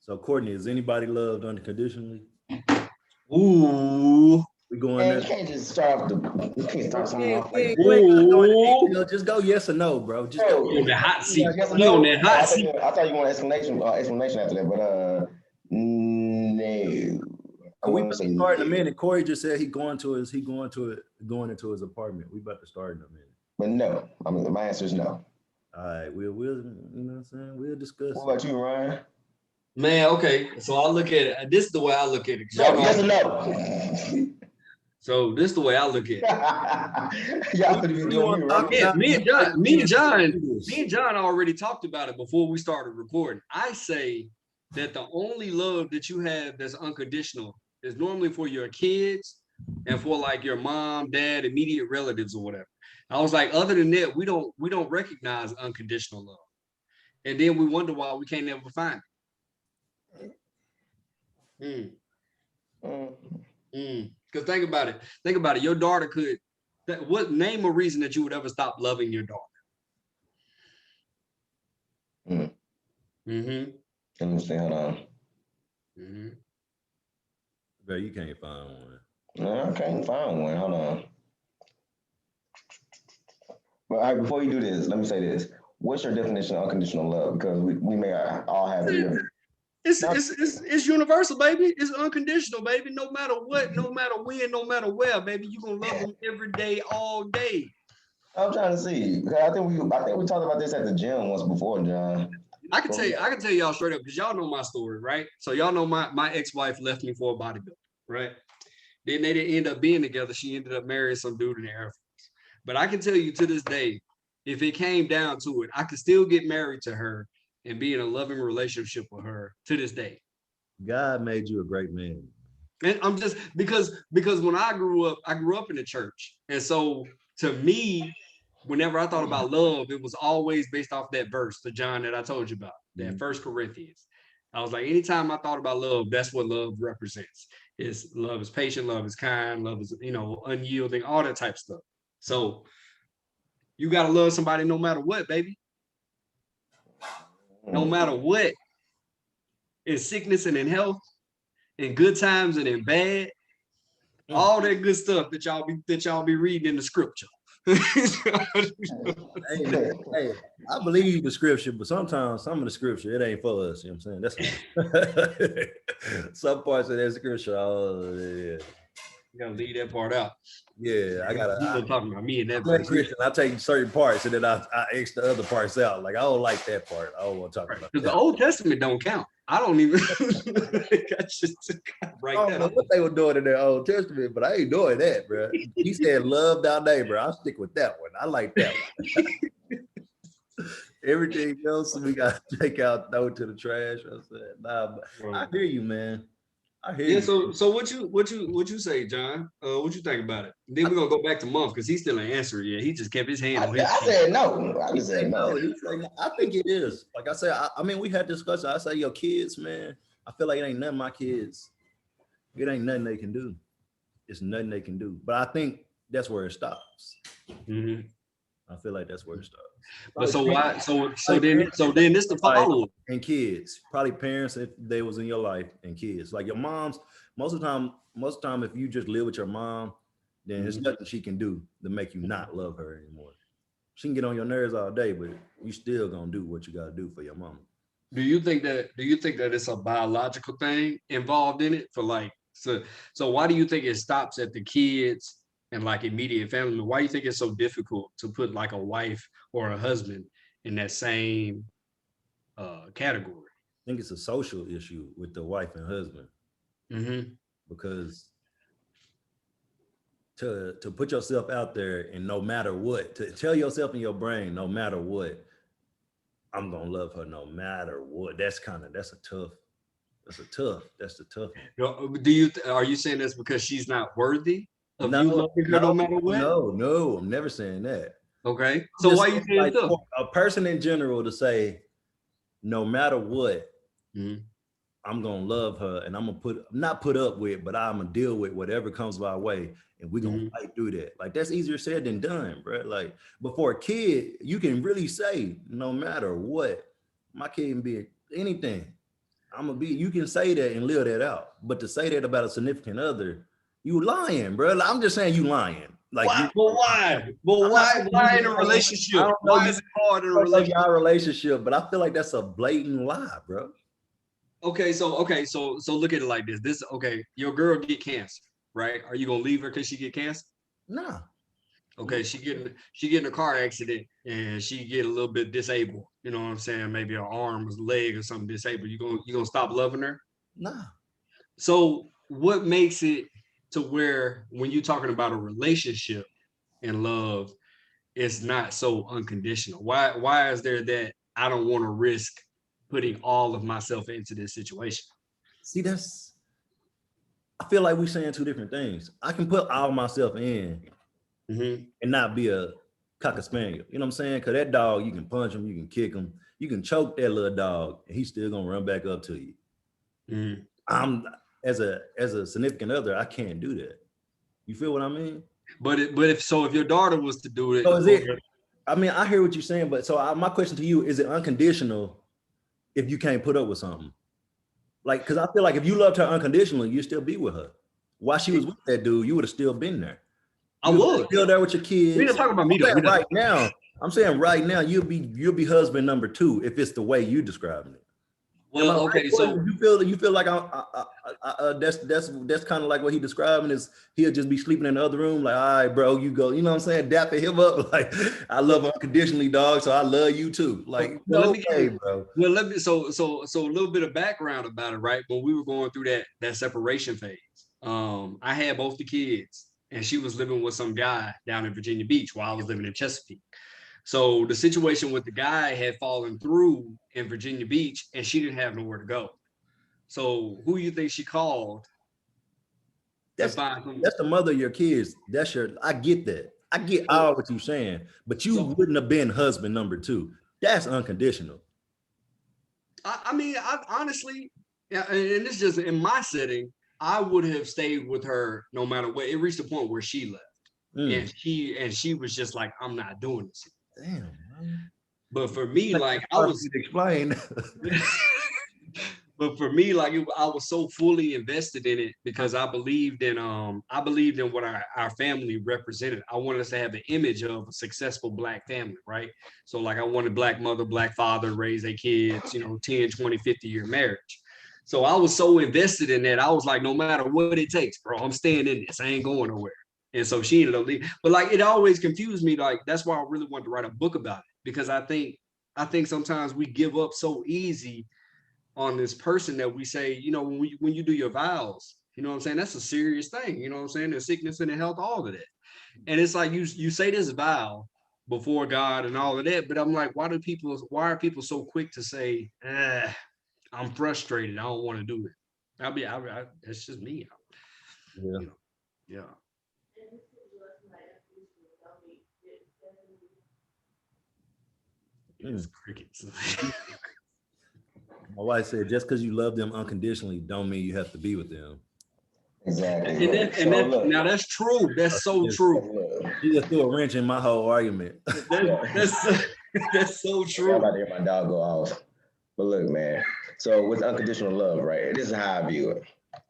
So Courtney, is anybody loved unconditionally? Ooh. We going Man, there? you can't just start off the. You can't start something off like We ain't gotta go into Ooh. detail. Just go yes or no, bro. Just Bro, go. On the hot seat. yes or He on no? that Oh, hot seat. I thought you wanted explanation after that, but no. I So we want about to to say start in a no. minute. Corey just said going into his apartment. We about to start in a minute. But no. I mean, my answer is no. All right, we'll you know what I'm saying? We'll discuss What it. about you, Ryan? Man, okay. So I look at it. This is the way I look at it. No, yes or no? So this is the way I look at it. Y'all could be We doing me want to talk right. Yeah, about me and John already talked about it before we started recording. I say that the only love that you have that's unconditional is normally for your kids and for like your mom, dad, immediate relatives or whatever. I was like, other than that, we don't recognize unconditional love. And then we wonder why we can't ever find it. Because think about it. Think about it. Your daughter could. What name a reason that you would ever stop loving your daughter? Mm-hmm. Let me see, hold on. Mm-hmm. Bro, you can't find one. No, I can't find one. Hold on. But all right, before you do this, let me say this. What's your definition of unconditional love? Because we may all have different. It's universal, baby. It's unconditional, baby. No matter what, no matter when, no matter where, baby, you gonna love them every day, all day. I'm trying to see. Because I think we talked about this at the gym once before, John. I can tell y'all straight up because y'all know my story, right? So y'all know my ex-wife left me for a bodybuilder, right? Then they didn't end up being together. She ended up marrying some dude in the Air Force. But I can tell you to this day, if it came down to it, I could still get married to her and be in a loving relationship with her to this day. God made you a great man. And I'm just because when I grew up in the church. And so to me, whenever I thought about love, it was always based off that verse, the John that I told you about, that First Corinthians. I was like, anytime I thought about love, that's what love represents. Love is patient, love is kind, love is, unyielding, all that type of stuff. So you gotta love somebody no matter what, baby. No matter what. In sickness and in health, in good times and in bad, all that good stuff that y'all be reading in the scripture. Hey, I believe the scripture, but sometimes some of the scripture, it ain't for us. You know what I'm saying? That's some parts of that scripture. Oh, yeah. You gotta leave that part out. Yeah, I gotta. You talking about me and that I'm a Christian. I take certain parts and then I X the other parts out. Like I don't like that part. I don't want to talk about that. Because the Old Testament don't count. I don't even. I just right I don't know what they were doing in their Old Testament, but I ain't doing that, bro. He said, "Love thy neighbor." I'll stick with that one. I like that one. Everything else we got to take out, throw it to the trash. I said, nah, but I hear you, man. I hear you. So what you say, John? What you think about it? Then we're gonna go back to Month because he still ain't answered yet. He just kept his hand on his. I said no. I just said no. I think it is. Like I said, I mean, we had discussion. I say, your kids, man. I feel like it ain't none of my kids. It ain't nothing they can do. It's nothing they can do. But I think that's where it stops. Mm-hmm. I feel like that's where it stops. But so why? So then this the follow-up. And kids, probably parents if they was in your life, and kids. Like your mom's, most of the time, if you just live with your mom, then there's nothing she can do to make you not love her anymore. She can get on your nerves all day, but you still gonna do what you gotta do for your mama. Do you think that it's a biological thing involved in it for like so why do you think it stops at the kids and like immediate family? Why do you think it's so difficult to put like a wife or a husband in that same category? I think it's a social issue with the wife and husband. Mm-hmm. Because to put yourself out there and no matter what, to tell yourself in your brain, no matter what, I'm gonna love her no matter what. That's the tough one. Are you saying that's because she's not worthy of you loving her no matter what? No, I'm never saying that. Okay. So why you saying tough? A person in general to say, no matter what, I'm gonna love her and I'm gonna not put up with, but I'm gonna deal with whatever comes my way, and we're gonna fight through that. Like that's easier said than done, bro. Like before a kid, you can really say, no matter what, my kid can be anything. I'm gonna be. You can say that and live that out, but to say that about a significant other, you lying, bro. I'm just saying you lying. Like Why? you. But why? But I'm not why? saying Why you in a lying. I relationship? don't know Why you. is it hard in a I don't know relationship? y'all relationship, but I feel like that's a blatant lie, bro. Okay, so look at it like this. Okay, your girl get cancer, right? Are you gonna leave her because she get cancer? Nah. Okay, she get in a car accident and she get a little bit disabled. You know what I'm saying? Maybe her arm or leg or something disabled. You gonna stop loving her? Nah. So what makes it to where when you're talking about a relationship and love, it's not so unconditional? Why is there that I don't want to risk putting all of myself into this situation? See, that's. I feel like we're saying two different things. I can put all myself in Mm-hmm. and not be a cocker spaniel. You know what I'm saying? Because that dog, you can punch him, you can kick him, you can choke that little dog, and he's still gonna run back up to you. Mm-hmm. I'm as a significant other, I can't do that. You feel what I mean? But if your daughter was to do it, So is or it? I mean, I hear what you're saying, but so my question to you is: it unconditional if you can't put up with something? Like, because I feel like if you loved her unconditionally, you'd still be with her. While she was with that dude, you would have still been there. I You would. still there with your We're kids. not talking about me though. I'm saying right now. I'm saying right now, you'll be husband number two if it's the way you describing it. Am I Well, right? okay, so You feel like that's kind of like what he describing is he'll just be sleeping in the other room like, all right, bro, you go. You know what I'm saying? Dapping him up like I love unconditionally, dog. So I love you too. Like well, let no me way, give bro. well let me so a little bit of background about it, right? When we were going through that separation phase, I had both the kids, and she was living with some guy down in Virginia Beach while I was living in Chesapeake. So the situation with the guy had fallen through in Virginia Beach, and she didn't have nowhere to go. So who you think she called to That's find some? that's the mother of your kids. That's your. I get that. I get So, all what you're saying, but you so wouldn't have been husband number two. That's unconditional. I mean, I honestly, yeah, and it's just in my setting, I would have stayed with her no matter what. It reached a point where she left, Mm, and she was just like, I'm not doing this. damn, man. But for me, Like, like it's I hard for was, you to explain. but for me, like I was so fully invested in it because I believed in what our family represented. I wanted us to have the image of a successful black family, right? So like I wanted black mother, black father, raise their kids, 10, 20, 50-year marriage. So I was so invested in that. I was like, no matter what it takes, bro, I'm staying in this. I ain't going nowhere. And so she ended up leaving. But like it always confused me. Like that's why I really wanted to write a book about it because I think sometimes we give up so easy on this person that we say, when you do your vows, you know what I'm saying? That's a serious thing. You know what I'm saying? The sickness and the health, all of that. And it's like you say this vow before God and all of that, but I'm like, why are people so quick to say, I'm frustrated, I don't want to do it? That's just me. Yeah. You know, yeah. It's Mm. crickets. My wife said, just because you love them unconditionally, don't mean you have to be with them. Exactly. and Look, that, and so that look, now that's true. That's so true. look, She just threw a wrench in my whole argument. That's that's so I'm about true. to hear my dog go off. But look, man. So with unconditional love, right? This is how I view it.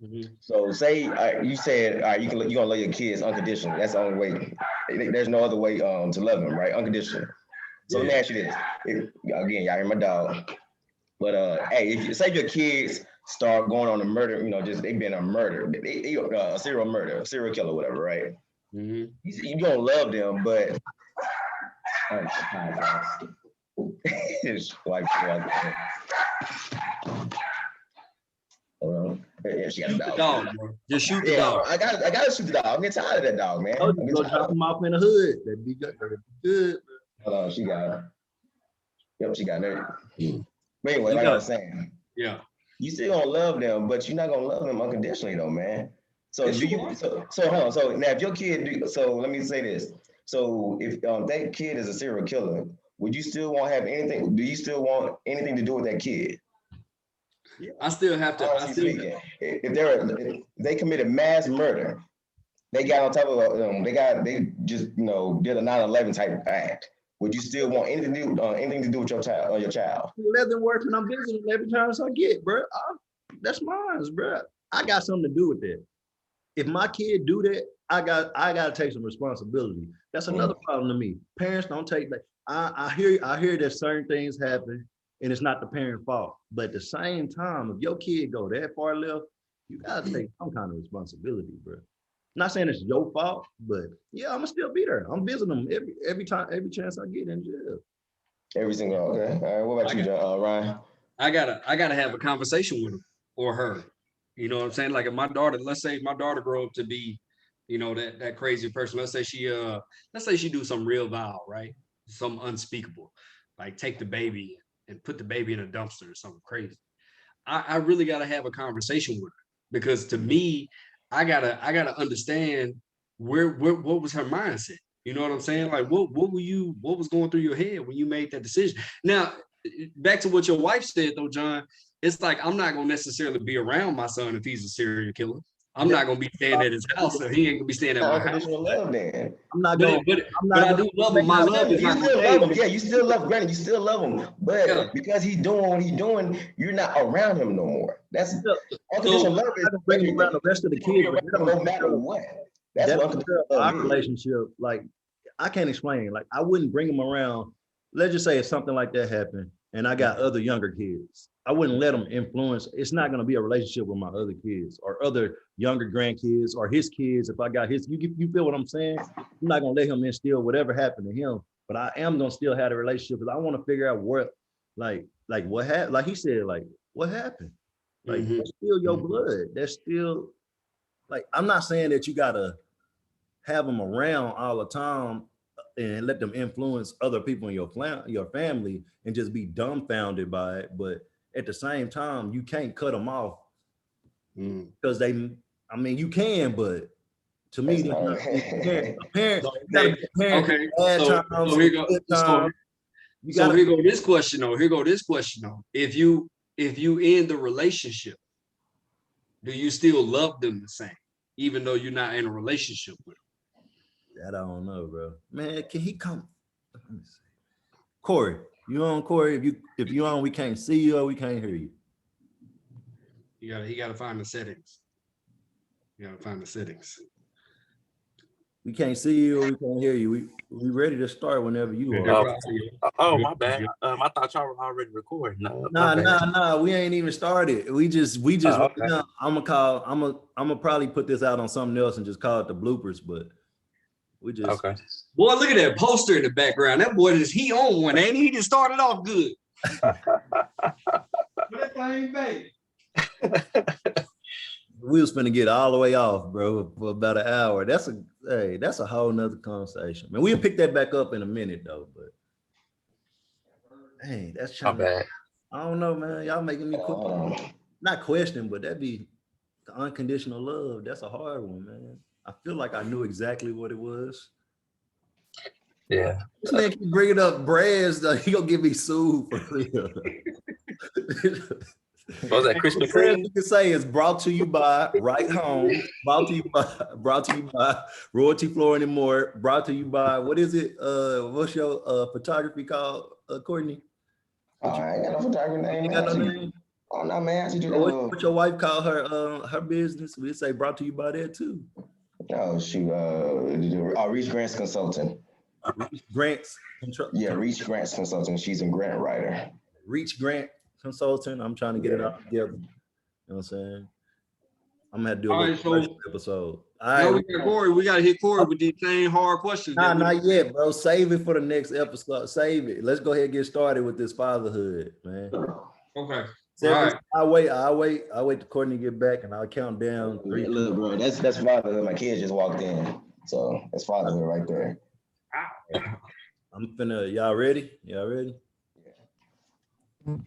Mhm. So say you said, all right, you gonna love your kids unconditionally. That's the only way. There's no other way to love them, right? Unconditional. So let me Yeah. ask you this. Again, y'all hear my dog. But hey, if you say your kids start going on a murder, just they been a murder, a serial murder, a serial killer, whatever, right? Mhm. You gonna love them, but his wife. Hold on. Yeah, she got a Shoot the dog. dog, bro. Just shoot the Yeah, dog. I gotta shoot the dog. I'm getting tired of that dog, man. Oh, I'm you go getting tired drop of it. them off in the hood. That'd be good. That'd be good. Hold on, she got her. Yep, she got her. But anyway, You like I got was saying, yeah. you still gonna love them, but you're not gonna love them unconditionally, though, man. So Yes, do you you? are. So hold on. So now, if your kid, so let me say this. So if that kid is a serial killer, would you still want to have anything? Do you still want anything to do with that kid? I still have to. I Honestly still. speaking, if they committed mass murder, they got on top of they just did a 9/11 type act. would you still want anything to do with your child or your child? Let them work and I'm visiting every chance I get, bro. That's mine, bro. I got something to do with that. If my kid do that, I gotta take some responsibility. That's another problem to me. Parents don't take like I hear that certain things happen and it's not the parent's fault. But at the same time, if your kid go that far left, you gotta take some kind of responsibility, bro. Not saying it's your fault, but yeah, I'm gonna still be there. I'm visiting them every chance I get in jail. Every single okay. All right. What about you, Ryan? I gotta have a conversation with him or her. You know what I'm saying? Like if my daughter, let's say my daughter grow up to be, you know, that crazy person. Let's say she do some real vile, right? Some unspeakable, like take the baby and put the baby in a dumpster or something crazy. I really gotta have a conversation with her because to me, I gotta understand what was her mindset. You know what I'm saying? Like what was going through your head when you made that decision? Now, back to what your wife said though, John, it's like I'm not gonna necessarily be around my son if he's a serial killer. I'm not gonna be staying at his house, or he ain't gonna be staying at my house. Unconditional love, then. I'm not gonna. But I do love him. My love is You not still gonna love him. change. Yeah, you still love Granny. You still love him, but Yeah. because he's doing what he's doing, you're not around him no more. That's unconditional love. I can bring him around the rest of the kids, but no matter what. That's what unconditional love our is. relationship. Like I can't explain. Like I wouldn't bring him around. Let's just say if something like that happened, and I got other younger kids, I wouldn't let them influence. It's not going to be a relationship with my other kids or other younger grandkids or his kids. If I got his, you feel what I'm saying? I'm not going to let him instill whatever happened to him, but I am going to still have a relationship because I want to figure out what, like what happened. Like he said, like what happened? Like that's still your blood. That's still like, I'm not saying that you got to have them around all the time and let them influence other people in your family and just be dumbfounded by it. But at the same time, you can't cut them off because I mean, you can, but to me, a parent. Okay. So here go this question though. If you end the relationship, do you still love them the same, even though you're not in a relationship with them? That I don't know, bro. Man, can he come? Let me see. Corey, you on, Corey? If you on, we can't see you or we can't hear you. He gotta find the settings. You gotta find the settings. We can't see you or we can't hear you. We ready to start whenever you are. Oh, my bad. I thought y'all were already recording. No, Nah. We ain't even started. We just. Okay. I'm gonna probably put this out on something else and just call it the bloopers. But we just. Okay. Boy, look at that poster in the background. That boy he on one, ain't he? He just started off good. That thing, baby. We was finna get all the way off, bro, for about an hour. That's a whole nother conversation. Man, we'll pick that back up in a minute though, but hey, that's My bad. I don't know, man. Y'all making me not question, but that'd be the unconditional love. That's a hard one, man. I feel like I knew exactly what it was. Yeah. This man keep bringing up brands, though. He gonna get me sued for real. What was that, Krispy Kreme? You can say it's brought to you by Right Home, brought to you by Royalty Flooring and More, brought to you by, what is it? What's your photography called, Courtney? I ain't got no photography name. You got no name? Oh no, man. What your wife called her business? We say brought to you by that too. Oh shoot, Reach Grants Consulting. Reach Grants. Yeah, Reach Grants Consulting. She's a grant writer. Reach Grant Consultant. I'm trying to get it all together. You know what I'm saying? I'm gonna have to do a little episode. All right, we got Corey. We gotta hit Corey with these same hard questions. Nah, not yet, bro. Save it for the next episode. Save it. Let's go ahead and get started with this fatherhood, man. Okay. All right. I'll wait till Courtney get back and I'll count down. Look, bro, that's fatherhood. My kids just walked in. So that's fatherhood right there. I'm finna, y'all ready? Y'all ready? Yeah. All right.